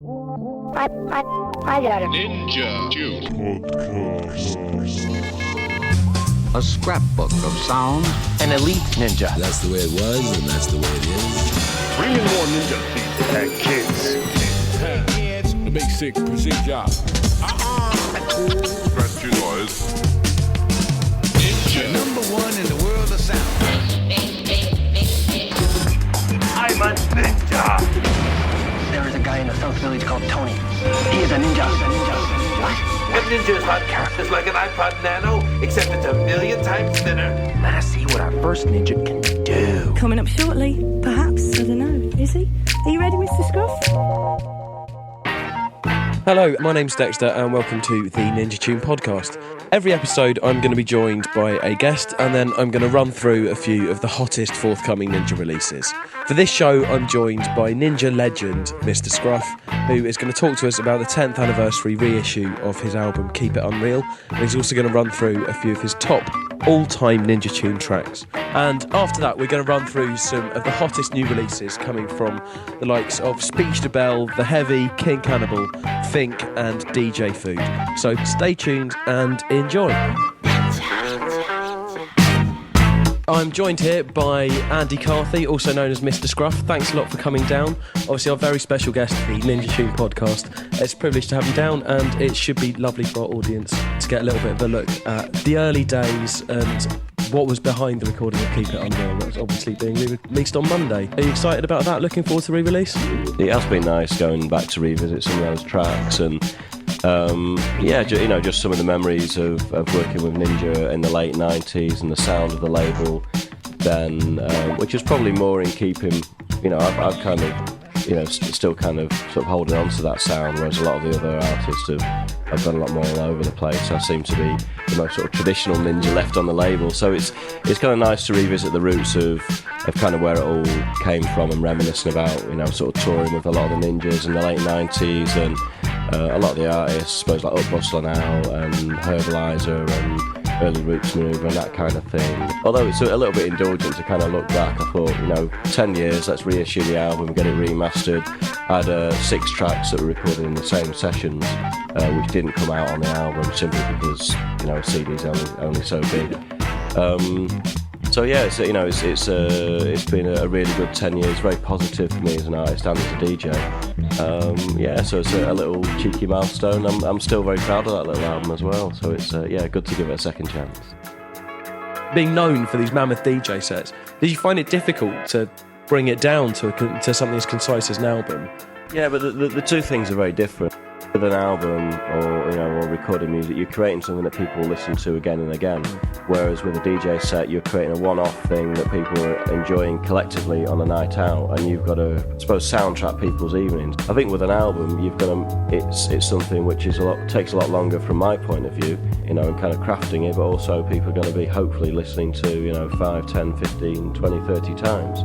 I got it. Ninja Tune Podcast. A scrapbook of sound. An elite ninja. That's the way it was, and that's the way it is. Bringing more ninja and kids. Hey kids, the big six procedure. Rescue noise. Ninja. Number one in the world of sound. I'm a ninja. There is a guy in the South Village called Tony. He is a ninja. What? A ninja is hot. It's like an iPod Nano, except it's a million times thinner. Let us see what our first ninja can do. Coming up shortly, perhaps. I don't know. Is he? Are you ready, Mr. Scruff? Hello, my name's Dexter and welcome to the Ninja Tune podcast. Every episode I'm going to be joined by a guest and then I'm going to run through a few of the hottest forthcoming Ninja releases. For this show I'm joined by Ninja legend Mr. Scruff, who is going to talk to us about the 10th anniversary reissue of his album Keep It Unreal, and he's also going to run through a few of his top all-time Ninja Tune tracks. And after that we're going to run through some of the hottest new releases coming from the likes of Speech to Bell, The Heavy, King Cannibal, Fink and DJ Food. So stay tuned and enjoy. I'm joined here by Andy Carthy, also known as Mr. Scruff. Thanks a lot for coming down. Obviously our very special guest for the Ninja Tune podcast. It's a privilege to have you down and it should be lovely for our audience to get a little bit of a look at the early days and what was behind the recording of Keep It Unreal. That's obviously being released on Monday. Are you excited about that? Looking forward to re-release? It has been nice going back to revisit some of those tracks and just some of the memories of working with Ninja in the late 90s and the sound of the label then, which is probably more in keeping, I've kind of, still kind of sort of holding on to that sound, whereas a lot of the other artists have gone a lot more all over the place. I seem to be the most sort of traditional Ninja left on the label, so it's kind of nice to revisit the roots of kind of where it all came from and reminiscing about, sort of touring with a lot of the Ninjas in the late 90s and a lot of the artists, I suppose, like Up Bustler Now and Herbalizer and Early Roots Maneuver and that kind of thing. Although it's a little bit indulgent to kind of look back, I thought, 10 years, let's reissue the album, get it remastered. I had 6 tracks that were recorded in the same sessions, which didn't come out on the album simply because, CD's only so big. So yeah, it's been a really good 10 years, very positive for me as an artist and as a DJ. So it's a little cheeky milestone. I'm still very proud of that little album as well. So it's good to give it a second chance. Being known for these mammoth DJ sets, did you find it difficult to bring it down to something as concise as an album? Yeah, but the two things are very different. With an album or recorded music, you're creating something that people will listen to again and again. Whereas with a DJ set, you're creating a one-off thing that people are enjoying collectively on a night out, and you've got to, I suppose, soundtrack people's evenings. I think with an album, it's something which takes a lot longer from my point of view, and kind of crafting it, but also people are going to be hopefully listening to 5, 10, 15, 20, 30 times.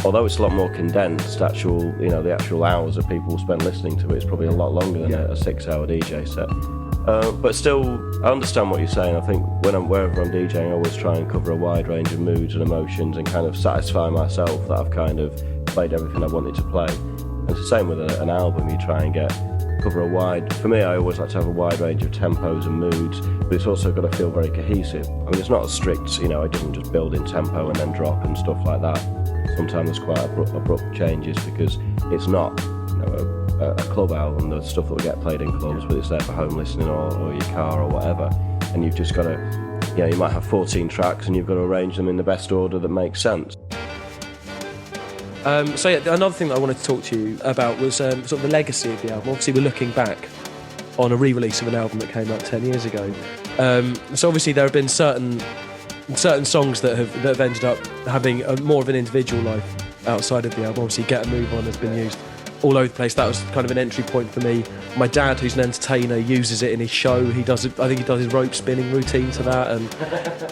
Although it's a lot more condensed, the actual hours that people will spend listening to it is probably a lot longer than a 6-hour DJ set. But still, I understand what you're saying. I think wherever I'm DJing, I always try and cover a wide range of moods and emotions and kind of satisfy myself that I've kind of played everything I wanted to play. And it's the same with an album. You try and cover a wide... For me, I always like to have a wide range of tempos and moods, but it's also got to feel very cohesive. I mean, it's not a strict, it doesn't just build in tempo and then drop and stuff like that. Sometimes there's quite abrupt changes because it's not a club album, the stuff that will get played in clubs, but it's there for home listening or your car or whatever, and you've just got to, you might have 14 tracks and you've got to arrange them in the best order that makes sense. Another thing that I wanted to talk to you about was sort of the legacy of the album. Obviously we're looking back on a re-release of an album that came out 10 years ago. So obviously there have been certain songs that have ended up having more of an individual life outside of the album. Obviously Get a Move On has been used all over the place. That was kind of an entry point for me. My dad, who's an entertainer, uses it in his show. I think he does his rope spinning routine to that, and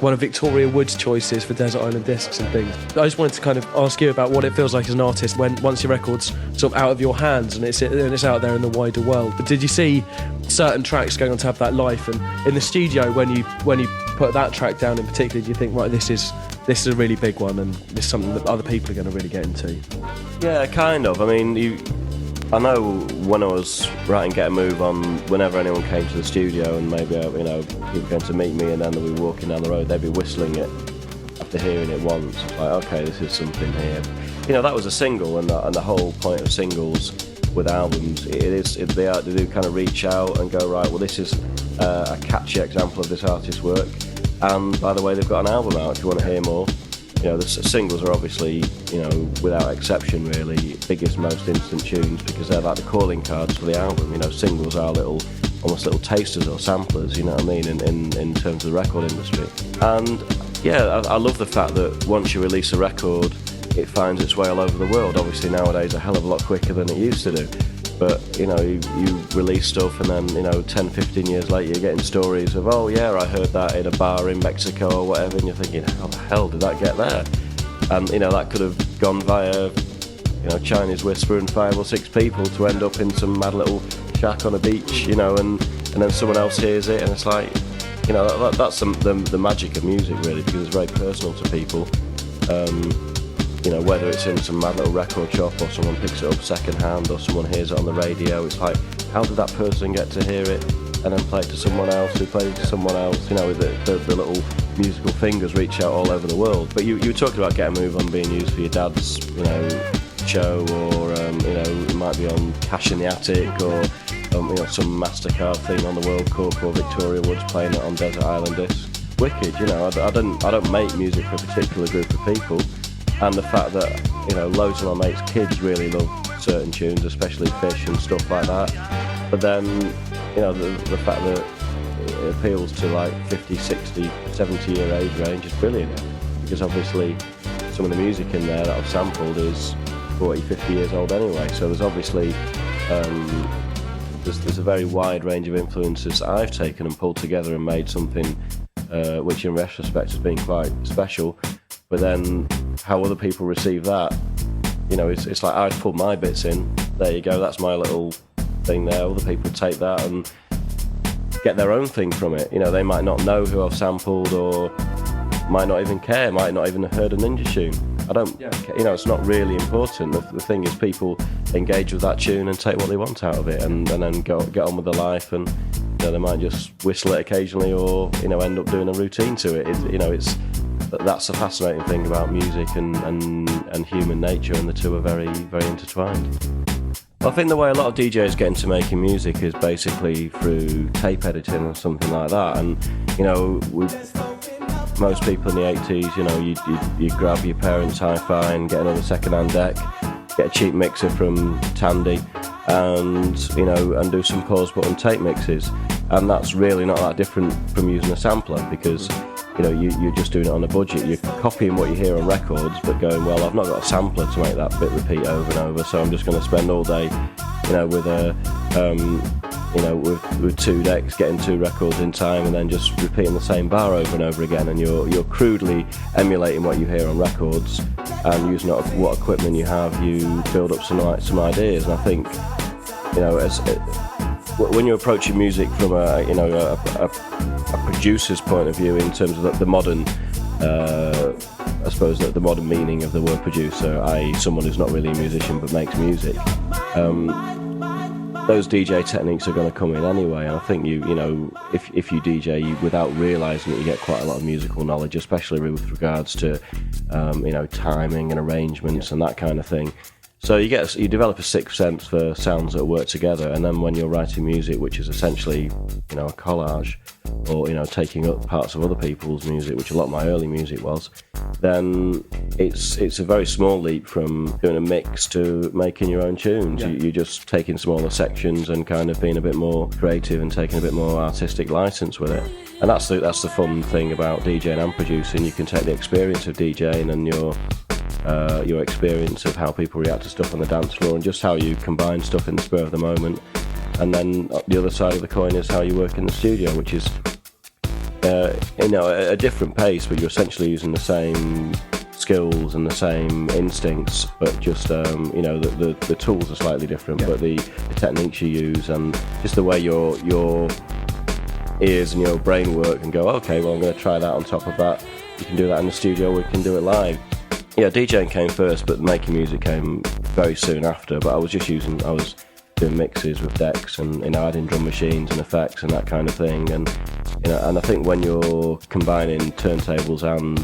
one of Victoria Wood's choices for Desert Island Discs and things. I just wanted to kind of ask you about what it feels like as an artist once your record's sort of out of your hands and it's out there in the wider world. But did you see certain tracks going on to have that life, and in the studio when you put that track down in particular, do you think, right, this is a really big one and this is something that other people are going to really get into? Yeah, kind of. I mean, I know when I was writing Get a Move On, whenever anyone came to the studio and maybe, you know, people were going to meet me and then they were walking down the road, they'd be whistling it after hearing it once. It's like, okay, this is something here. You know, that was a single, and the whole point of singles with albums, they do kind of reach out and go, right, well, this is a catchy example of this artist's work, and by the way, they've got an album out if you want to hear more. You know, the singles are obviously, you know, without exception really, biggest, most instant tunes, because they're like the calling cards for the album. You know, singles are almost little tasters or samplers, you know what I mean, in terms of the record industry. And yeah, I love the fact that once you release a record, it finds its way all over the world. Obviously nowadays a hell of a lot quicker than it used to do. But, you know, you release stuff and then, you know, 10, 15 years later you're getting stories of, oh yeah, I heard that in a bar in Mexico or whatever, and you're thinking, how the hell did that get there? And, you know, that could have gone via, you know, Chinese whisper and 5 or 6 people to end up in some mad little shack on a beach, you know, and then someone else hears it, and it's like, you know, that's the magic of music really, because it's very personal to people. You know, whether it's in some mad little record shop or someone picks it up second hand or someone hears it on the radio, it's like, how did that person get to hear it and then play it to someone else who played it to someone else? You know, the little musical fingers reach out all over the world. But you were talking about Get a Move On being used for your dad's, you know, show, or you know, it might be on Cash in the Attic, or you know, some MasterCard thing on the World Cup, or Victoria Woods playing it on Desert Island Discs. Wicked, you know. I don't make music for a particular group of people. And the fact that, you know, loads of my mates' kids really love certain tunes, especially Fish and stuff like that. But then, you know, the fact that it appeals to like 50, 60, 70-year age range is brilliant. Because obviously some of the music in there that I've sampled is 40, 50 years old anyway. So there's obviously, there's a very wide range of influences that I've taken and pulled together and made something which in retrospect has been quite special. But then how other people receive that, you know, it's like I'd put my bits in, there you go, that's my little thing there. Other people take that and get their own thing from it. You know, they might not know who I've sampled, or might not even care, might not even have heard a Ninja tune. You know, it's not really important. The thing is, people engage with that tune and take what they want out of it, and then get on with their life, and you know, they might just whistle it occasionally, or, you know, end up doing a routine to it. You know, that's the fascinating thing about music and human nature, and the two are very, very intertwined. I think the way a lot of DJs get into making music is basically through tape editing or something like that. And, you know, most people in the 80s, you know, you grab your parents' hi-fi and get another second-hand deck, get a cheap mixer from Tandy, and, you know, and do some pause button tape mixes. And that's really not that different from using a sampler, because, you know, you're just doing it on a budget. You're copying what you hear on records, but going, well, I've not got a sampler to make that bit repeat over and over, so I'm just going to spend all day, you know, with you know, with 2 decks, getting 2 records in time, and then just repeating the same bar over and over again. And you're crudely emulating what you hear on records, and using what equipment you have, you build up some ideas. And I think, you know, when you're approaching music from a producer's point of view, in terms of the modern, I suppose that the modern meaning of the word producer, i.e. someone who's not really a musician but makes music, those DJ techniques are going to come in anyway. And I think you know, if you DJ, without realising it, you get quite a lot of musical knowledge, especially with regards to you know, timing and arrangements and that kind of thing. So you develop a sixth sense for sounds that work together, and then when you're writing music, which is essentially, you know, a collage, or, you know, taking up parts of other people's music, which a lot of my early music was, then it's a very small leap from doing a mix to making your own tunes. Yeah. You're just taking smaller sections and kind of being a bit more creative and taking a bit more artistic license with it. And that's the fun thing about DJing and producing. You can take the experience of DJing and your experience of how people react to stuff on the dance floor, and just how you combine stuff in the spur of the moment. And then the other side of the coin is how you work in the studio, which is you know, a different pace, but you're essentially using the same skills and the same instincts, but just you know, the tools are slightly different, but the techniques you use and just the way your ears and your brain work, and go, okay, well, I'm going to try that on top of that. You can do that in the studio, we can do it live. Yeah, DJing came first, but making music came very soon after, but I was doing mixes with decks and adding drum machines and effects and that kind of thing, and and I think when you're combining turntables and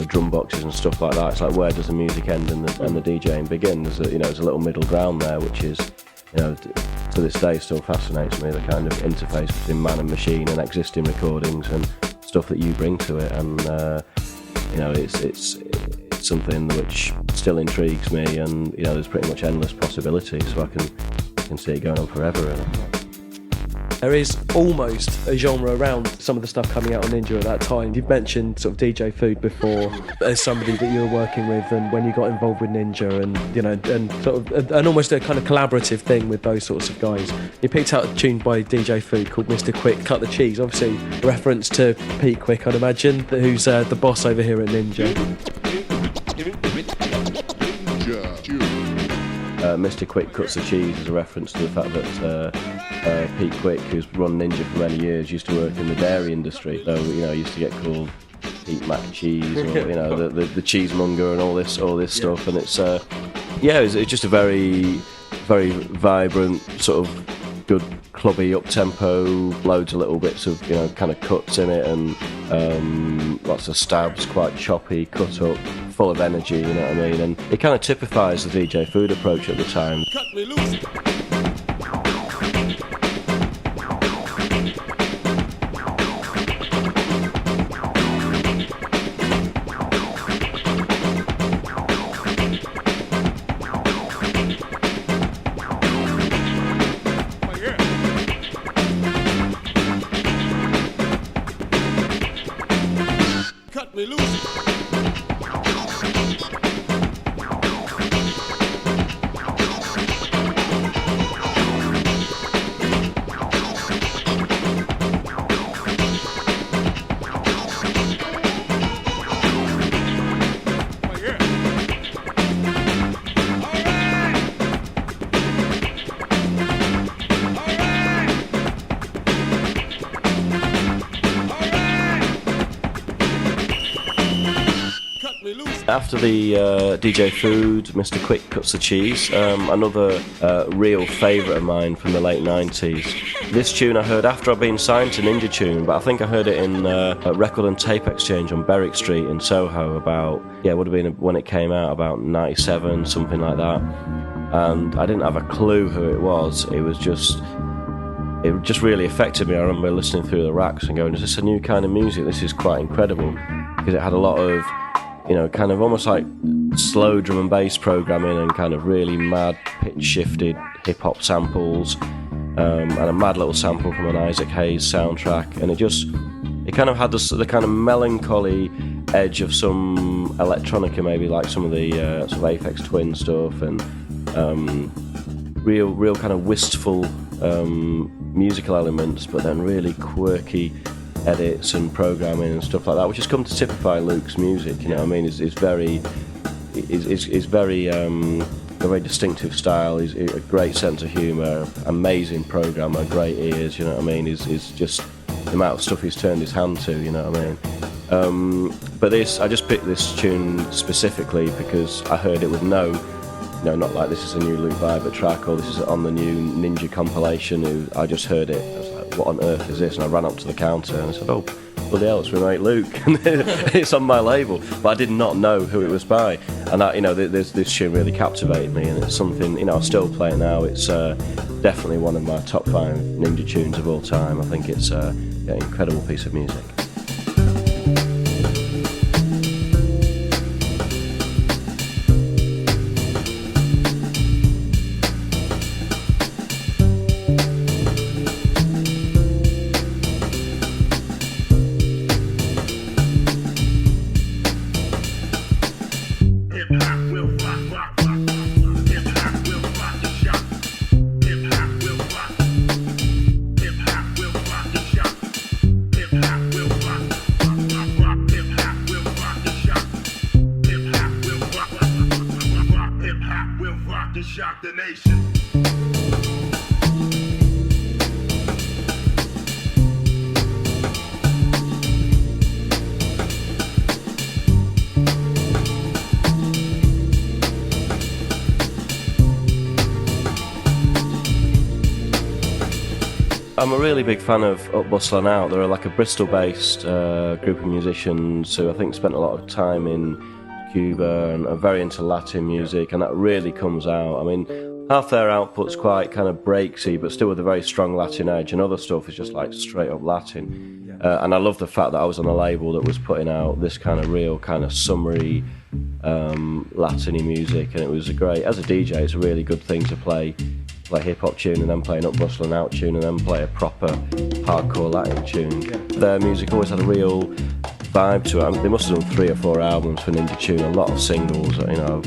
drum boxes and stuff like that, it's like, where does the music end and the DJing begin? There's a little middle ground there, which is, to this day still fascinates me, the kind of interface between man and machine and existing recordings and stuff that you bring to it, and it's something which still intrigues me, and there's pretty much endless possibilities, so I can see it going on forever, really. There is almost a genre around some of the stuff coming out on Ninja at that time. You've mentioned sort of DJ Food before as somebody that you were working with, and when you got involved with Ninja, and and sort of and almost a kind of collaborative thing with those sorts of guys. You picked out a tune by DJ Food called Mr. Quick Cut the Cheese, obviously a reference to Pete Quick, I'd imagine, who's the boss over here at Ninja. Mr. Quick Cuts the Cheese is a reference to the fact that Pete Quick, who's run Ninja for many years, used to work in the dairy industry. So used to get called Pete Mac Cheese, or the cheesemonger and all this stuff. And it's it's just a very, very vibrant sort of good clubby up tempo, loads of little bits of kind of cuts in it, and lots of stabs, quite choppy, cut up, full of energy, you know what I mean? And it kind of typifies the DJ Food approach at the time. Cut me loose. Cut me loose. After the DJ Food, Mr. Quick Cuts the Cheese, another real favourite of mine from the late 90s. This tune I heard after I'd been signed to Ninja Tune, but I think I heard it in a Record and Tape Exchange on Berwick Street in Soho would have been when it came out, about 97, something like that. And I didn't have a clue who it was. It just really affected me. I remember listening through the racks and going, is this a new kind of music? This is quite incredible, because it had a lot of kind of almost like slow drum and bass programming and kind of really mad pitch shifted hip hop samples, and a mad little sample from an Isaac Hayes soundtrack, and it kind of had the kind of melancholy edge of some electronica, maybe like some of the sort of Aphex Twin stuff, and real kind of wistful musical elements, but then really quirky edits and programming and stuff like that, which has come to typify Luke's music. You know what I mean? Is very a very distinctive style. He's a great sense of humour, amazing programmer, great ears. You know what I mean? Is just the amount of stuff he's turned his hand to. You know what I mean? But I just picked this tune specifically because I heard it with not like this is a new Luke Viber track or this is on the new Ninja compilation. I just heard it. I was like, what on earth is this? And I ran up to the counter and I said, oh, bloody hell, it's my mate Luke. And it's on my label. But I did not know who it was by. And this tune really captivated me, and it's something, I still play it now. It's definitely one of my top 5 Ninja tunes of all time. I think it's an incredible piece of music. Shock the nation. I'm a really big fan of Up Bustling Out. They're like a Bristol-based group of musicians who I think spent a lot of time in Cuba and are very into Latin music, and that really comes out. I mean, half their output's quite kind of breaksy, but still with a very strong Latin edge, and other stuff is just like straight up Latin. And I love the fact that I was on a label that was putting out this kind of real kind of summery Latin-y music, and it was a great, as a DJ, it's a really good thing to play hip-hop tune and then play an Up Bustling Out tune and then play a proper hardcore Latin tune. Their music always had a real vibe to it. I mean, they must have done 3 or 4 albums for Ninja Tune, a lot of singles, you know,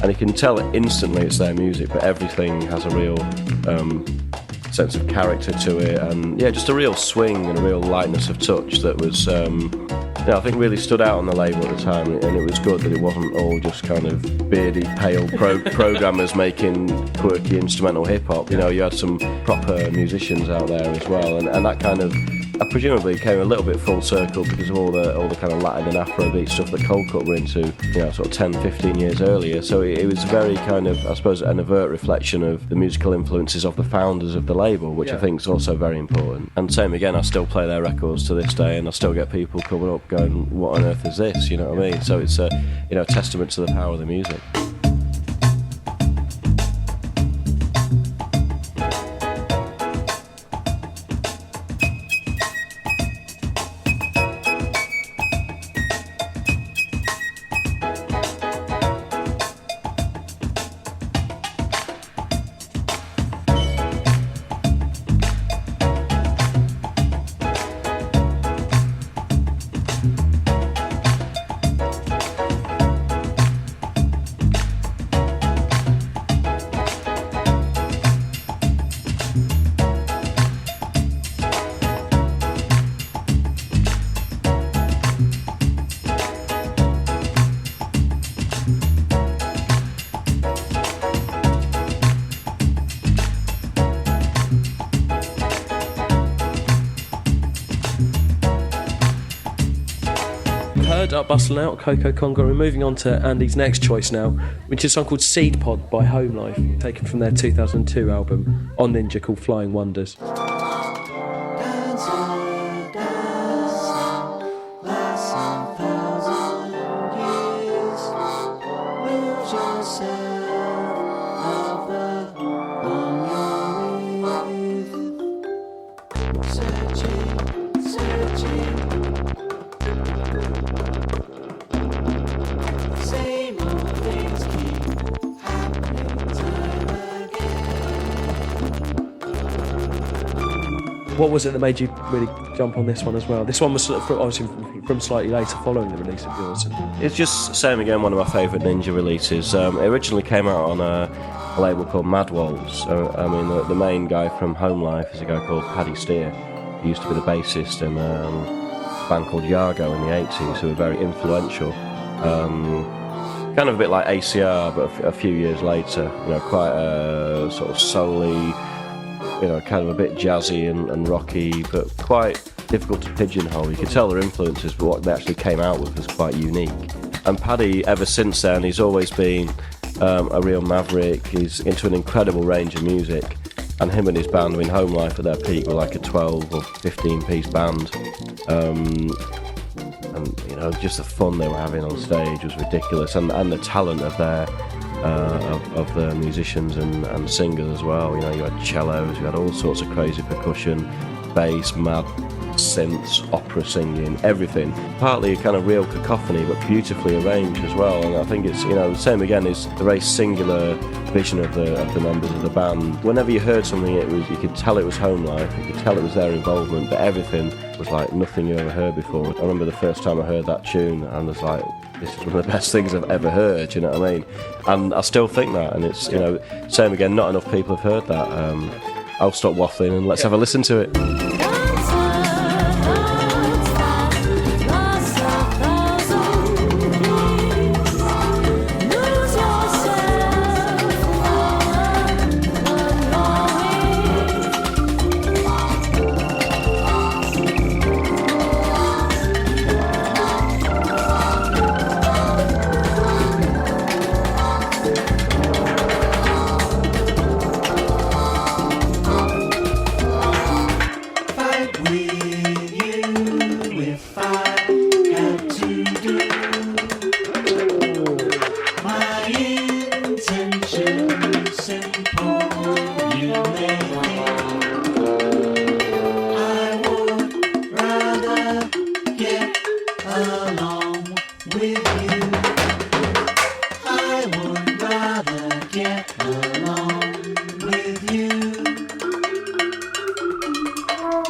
and you can tell it instantly it's their music, but everything has a real sense of character to it, and yeah, just a real swing and a real lightness of touch that was I think really stood out on the label at the time, and it was good that it wasn't all just kind of beardy, pale programmers making quirky instrumental hip-hop. You know, you had some proper musicians out there as well, and that kind of presumably came a little bit full circle because of all the kind of Latin and Afrobeat stuff that Cold Cut were into, you know, sort of 10, 15 years earlier. So it was very kind of, I suppose, an overt reflection of the musical influences of the founders of the label, which I think is also very important. And same again, I still play their records to this day, and I still get people coming up going, "What on earth is this?" You know what I mean? So it's a testament to the power of the music. Up Bustling Out, Coco Congo. We're moving on to Andy's next choice now, which is a song called Seed Pod by Home Life, taken from their 2002 album on Ninja called Flying Wonders. What was it that made you really jump on this one as well? This one was sort of obviously from slightly later, following the release of yours. It's just, same again, one of my favourite Ninja releases. It originally came out on a label called Mad Waltz. I mean, the main guy from Home Life is a guy called Paddy Steer. He used to be the bassist in a band called Yargo in the 80s, who were very influential. Kind of a bit like ACR, but a few years later. You know, quite a sort of soul-y, you know, kind of a bit jazzy and rocky, but quite difficult to pigeonhole. You could tell their influences, but what they actually came out with was quite unique. And Paddy, ever since then, he's always been a real maverick. He's into an incredible range of music, and him and his band, I mean, Home Life at their peak were like a 12 or 15 piece band. And you know, just the fun they were having on stage was ridiculous, and the talent of their of the musicians and singers as well. You know, you had cellos, you had all sorts of crazy percussion, bass, mad synths, opera singing, everything. Partly a kind of real cacophony, but beautifully arranged as well. And I think it's, you know, the same again is the very singular vision of the members of the band. Whenever you heard something, you could tell it was Home Life, you could tell it was their involvement, but everything was like nothing you ever heard before. I remember the first time I heard that tune, and I was like, this is one of the best things I've ever heard, you know what I mean? And I still think that, and it's, you know, same again, not enough people have heard that. I'll stop waffling and let's have a listen to it. simple you may be. I would rather get along with you. I would rather get along with you.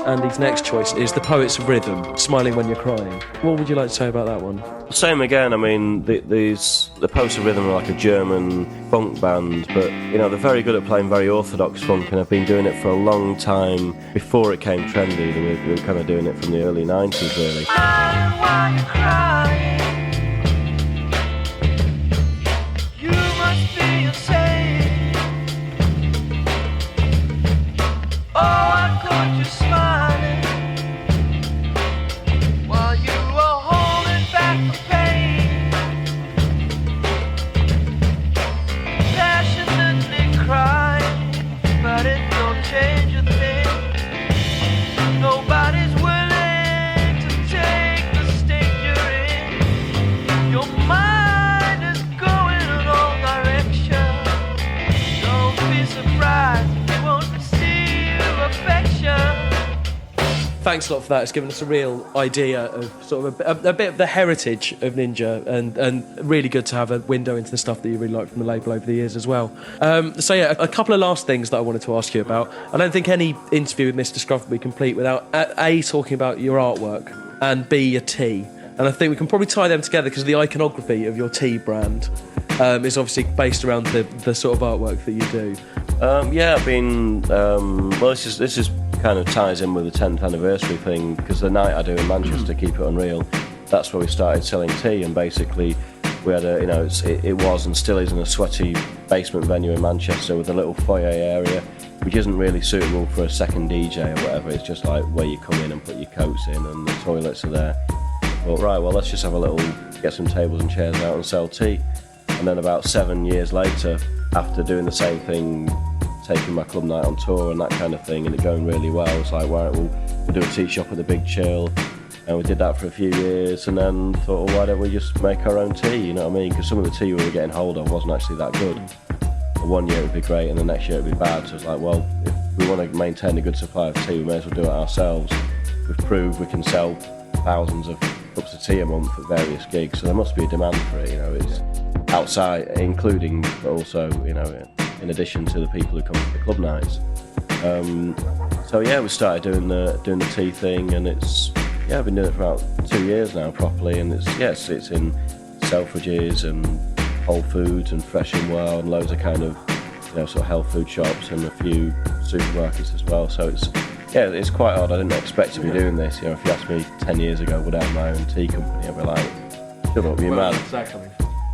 Andy's next choice is The Poets of Rhythm, Smiling When You're Crying. What would you like to say about that one? Same again. I mean, the Poets of Rhythm are like a German funk band, but they're very good at playing very orthodox funk, and have been doing it for a long time before it came trendy. They were kind of doing it from the early 90s, really. You must be a saint. Oh, I caught you smiling while you were holding back the pain, passionately crying, but it don't change a thing. Nobody's willing to take the state you're in. Your mind is going in all directions. Don't be surprised if you won't receive affection. Thanks a lot for that. It's given us a real idea of sort of a bit of the heritage of Ninja, and really good to have a window into the stuff that you really like from the label over the years as well. So yeah, a couple of last things that I wanted to ask you about. I don't think any interview with Mr. Scruff would be complete without A, talking about your artwork, and B, your tea. And I think we can probably tie them together because the iconography of your tea brand is obviously based around the sort of artwork that you do. Yeah, I've been. Well, this is kind of ties in with the 10th anniversary thing, because the night I do in Manchester, Keep It Unreal, that's where we started selling tea, and basically we had it was and still is in a sweaty basement venue in Manchester with a little foyer area, which isn't really suitable for a second DJ or whatever. It's just like where you come in and put your coats in, and the toilets are there. But right, well, let's just have get some tables and chairs out and sell tea. And then about 7 years later, after doing the same thing, taking my club night on tour and that kind of thing, and it going really well, it's like, right, we'll do a tea shop with a big chill. And we did that for a few years, and then thought, well, why don't we just make our own tea, you know what I mean? Because some of the tea we were getting hold of wasn't actually that good. One year it would be great, and the next year it would be bad. So it's like, well, if we want to maintain a good supply of tea, we may as well do it ourselves. We've proved we can sell thousands of cups of tea a month at various gigs, so there must be a demand for it, it's outside, including, but also, in addition to the people who come to the club nights. So yeah, we started doing the tea thing, and I've been doing it for about 2 years now properly, and it's in Selfridges and Whole Foods and Fresh and Well and loads of kind of sort of health food shops and a few supermarkets as well. So it's quite odd. I didn't expect to be doing this. If you asked me 10 years ago would I have my own tea company, I'd be like, shut up, you're mad.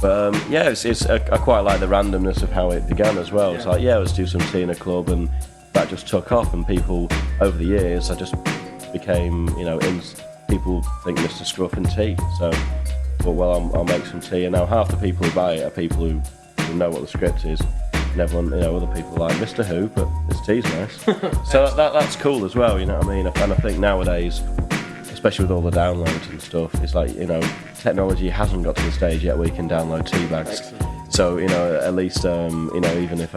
But I quite like the randomness of how it began as well. It's like, let's do some tea in a club, and that just took off, and people over the years I just became, people think Mr. Scruff and tea. So well, I'll make some tea, and now half the people who buy it are people who know what the script is, and everyone, other people are like, Mr. Who, but this tea's nice. So that's cool as well, you know what I mean? And I think nowadays, especially with all the downloads and stuff, it's like, technology hasn't got to the stage yet where you can download tea bags. Excellent. So, at least, even if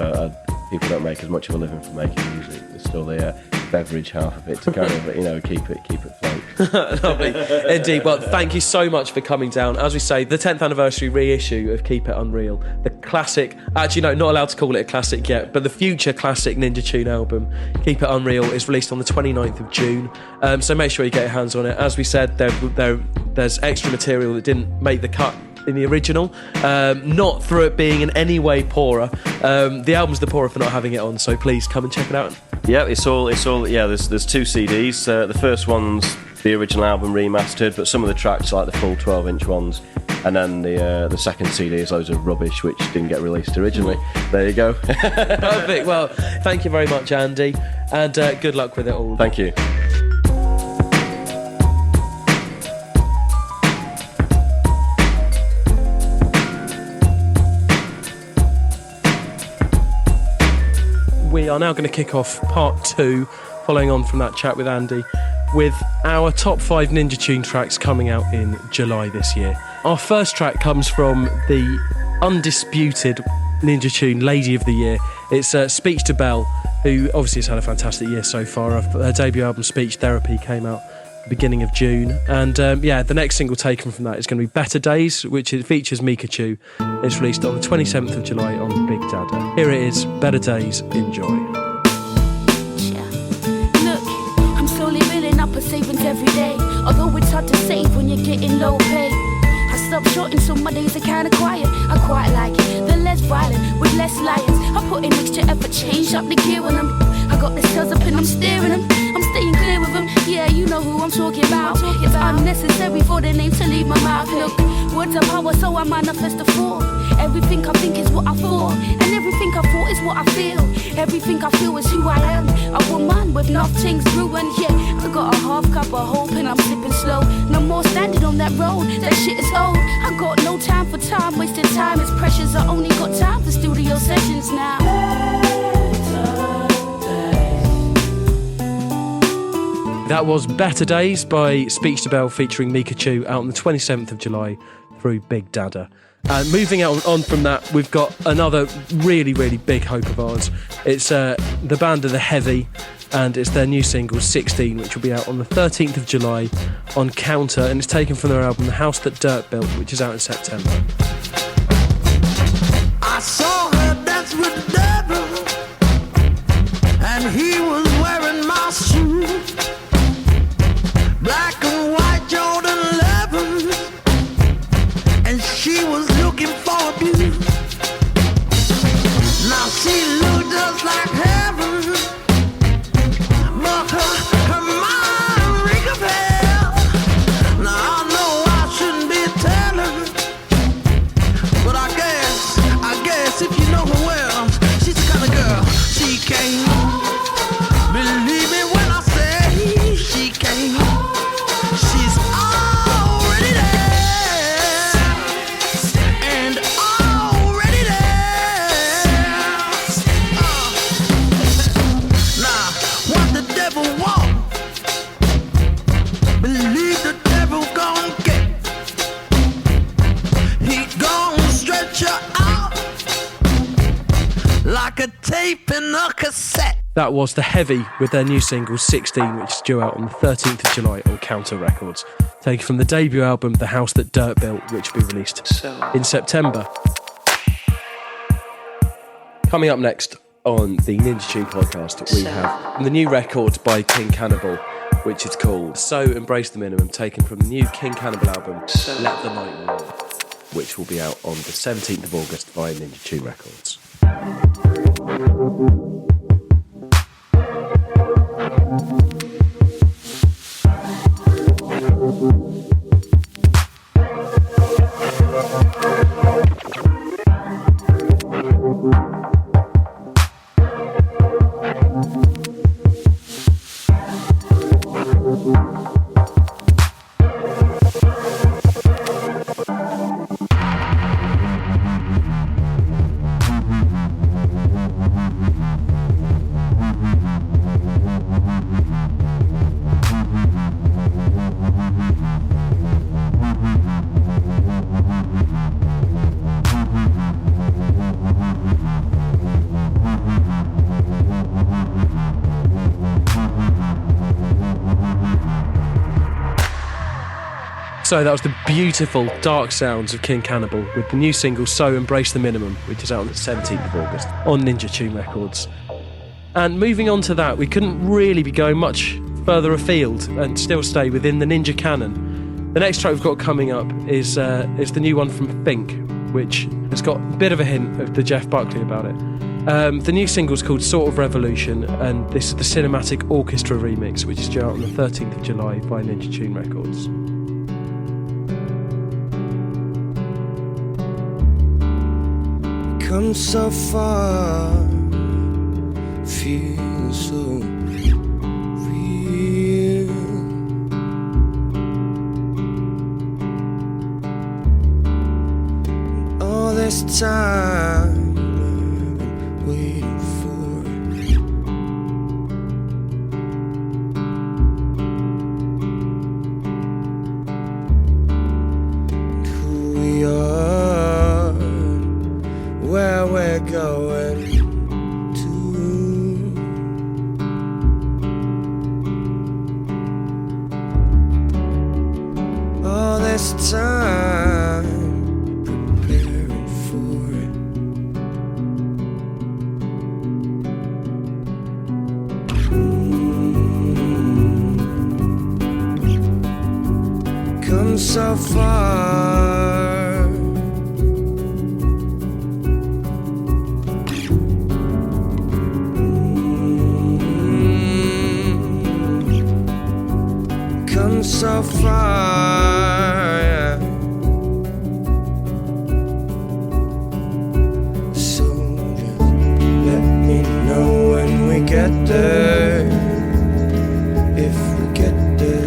people don't make as much of a living from making music, there's still the beverage half of it to kind of, keep it afloat. Lovely. Indeed. Well, thank you so much for coming down. As we say, the 10th anniversary reissue of Keep It Unreal, the classic, actually no, not allowed to call it a classic yet, but the future classic Ninja Tune album, Keep It Unreal, is released on the 29th of June. So make sure you get your hands on it. As we said, there's extra material that didn't make the cut in the original, not through it being in any way poorer. The album's the poorer for not having it on, so please come and check it out. Yeah, it's all. Yeah, there's 2 CDs. The first one's the original album remastered, but some of the tracks are like the full 12-inch ones, and then the second CD is loads of rubbish which didn't get released originally. There you go. Perfect. Well, thank you very much, Andy, and good luck with it all. Thank you. We are now going to kick off part 2, following on from that chat with Andy, with our top 5 Ninja Tune tracks coming out in July this year. Our first track comes from the undisputed Ninja Tune Lady of the Year. It's Speech to Belle, who obviously has had a fantastic year so far. Her debut album Speech Therapy came out beginning of June, and the next single taken from that is going to be Better Days, which it features Mikachu. It's released on the 27th of July on Big Dada. Here it is, Better Days. Enjoy. Look, I'm slowly building up a savings every day, although it's hard to save when you're getting low pay. I stopped shorting, so my days are kinda quiet. I quite like it, they're less violent, with less lions. I put in extra effort, change up the gear on them. I got the scales up and I'm steering them. I'm staying clear with them, yeah, you know who I'm talking about. It's unnecessary for the name to leave my mouth. Look, words are power, so I manifest the form. Everything I think is what I thought, and everything I thought is what I feel. Everything I feel is who I am. A woman with nothing's ruined, yeah. I got a half cup of hope and I'm slipping slow. No more standing on that road, that shit is old. I got no time for time, wasted time is precious. I only got time for studio sessions now. That was Better Days by Speech to Belle featuring Mikachu, out on the 27th of July through Big Dada. And moving on from that, we've got another really, really big hope of ours. It's the band of The Heavy, and it's their new single 16, which will be out on the 13th of July on Counter, and it's taken from their album The House That Dirt Built, which is out in September. I saw her dance with the devil, and he was wearing my shoes. Black and white Jordan 11, and she was looking for abuse. Now she looked just like heaven, but her mind ring of hell. Now I know I shouldn't be telling, but I guess if you know her well, she's the kind of girl. She can't believe me when I say she can't. She's already there, and already there. Now, what the devil want, believe the devil gon' get. He gon' stretch her out like a tape in a cassette. That was The Heavy with their new single 16, which is due out on the 13th of July on Counter Records, taken from the debut album The House That Dirt Built, which will be released in September. Coming up next on the Ninja Tune podcast, we have the new record by King Cannibal, which is called So Embrace the Minimum, taken from the new King Cannibal album Let the Night Roar, which will be out on the 17th of August via Ninja Tune Records. So that was the beautiful dark sounds of King Cannibal with the new single So Embrace the Minimum, which is out on the 17th of August on Ninja Tune Records. And moving on to that, we couldn't really be going much further afield and still stay within the Ninja canon. The next track we've got coming up is the new one from Fink, which has got a bit of a hint of the Jeff Buckley about it. The new single's called Sort of Revolution, and this is the Cinematic Orchestra remix, which is due out on the 13th of July by Ninja Tune Records. Come so far, feel so real. All this time I've been waiting for who we are, where we're come so far. Come so far, yeah. So just let me know when we get there, if we get there.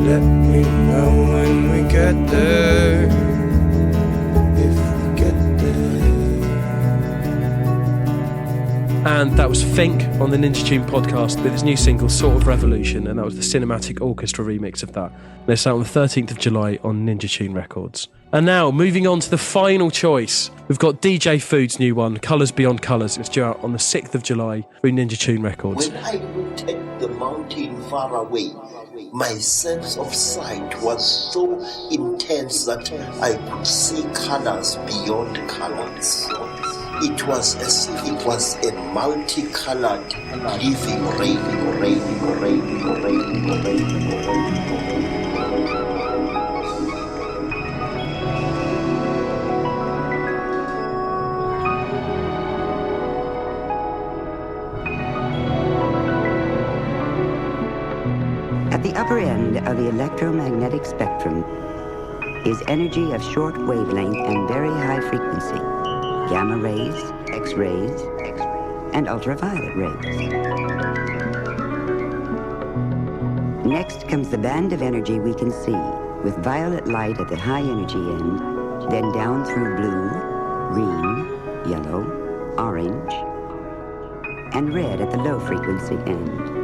Let me know when we get there, if we get there. And that was Fink on the Ninja Tune podcast with his new single Sort of Revolution, and that was the cinematic orchestra remix of that. And it's out on the 13th of July on Ninja Tune Records. And now, moving on to the final choice, we've got DJ Food's new one, Colours Beyond Colours. It's due out on the 6th of July through Ninja Tune Records. When I looked at the mountain far away, my sense of sight was so intense that I could see colors beyond colors. It was as if it was a multicolored living At the upper end of the electromagnetic spectrum is energy of short wavelength and very high frequency, gamma rays, X-rays, and ultraviolet rays. Next comes the band of energy we can see, with violet light at the high energy end, then down through blue, green, yellow, orange, and red at the low frequency end.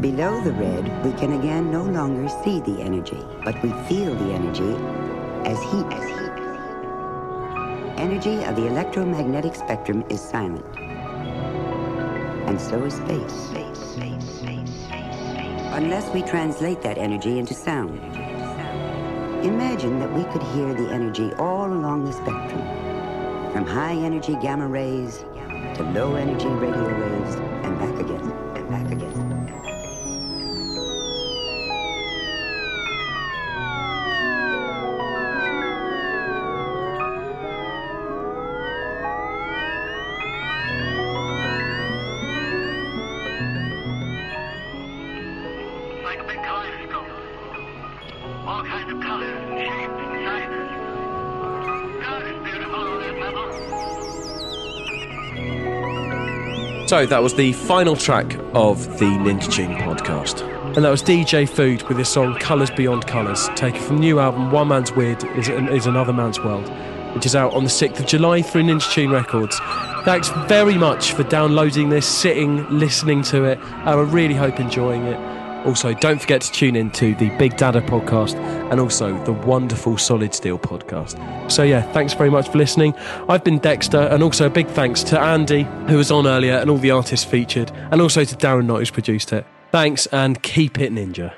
Below the red, we can again no longer see the energy, but we feel the energy as heat. Energy of the electromagnetic spectrum is silent, and so is space. Unless we translate that energy into sound. Imagine that we could hear the energy all along the spectrum, from high energy gamma rays to low energy radio waves, and back again, and back again. So that was the final track of the Ninja Tune podcast. And that was DJ Food with his song Colours Beyond Colours, taken from the new album One Man's Weird is Another Man's World, which is out on the 6th of July through Ninja Tune Records. Thanks very much for downloading this, sitting, listening to it. I really hope enjoying it. Also, don't forget to tune in to the Big Dada podcast and also the wonderful Solid Steel podcast. So yeah, thanks very much for listening. I've been Dexter, and also a big thanks to Andy, who was on earlier, and all the artists featured, and also to Darren Knott, who's produced it. Thanks, and keep it ninja.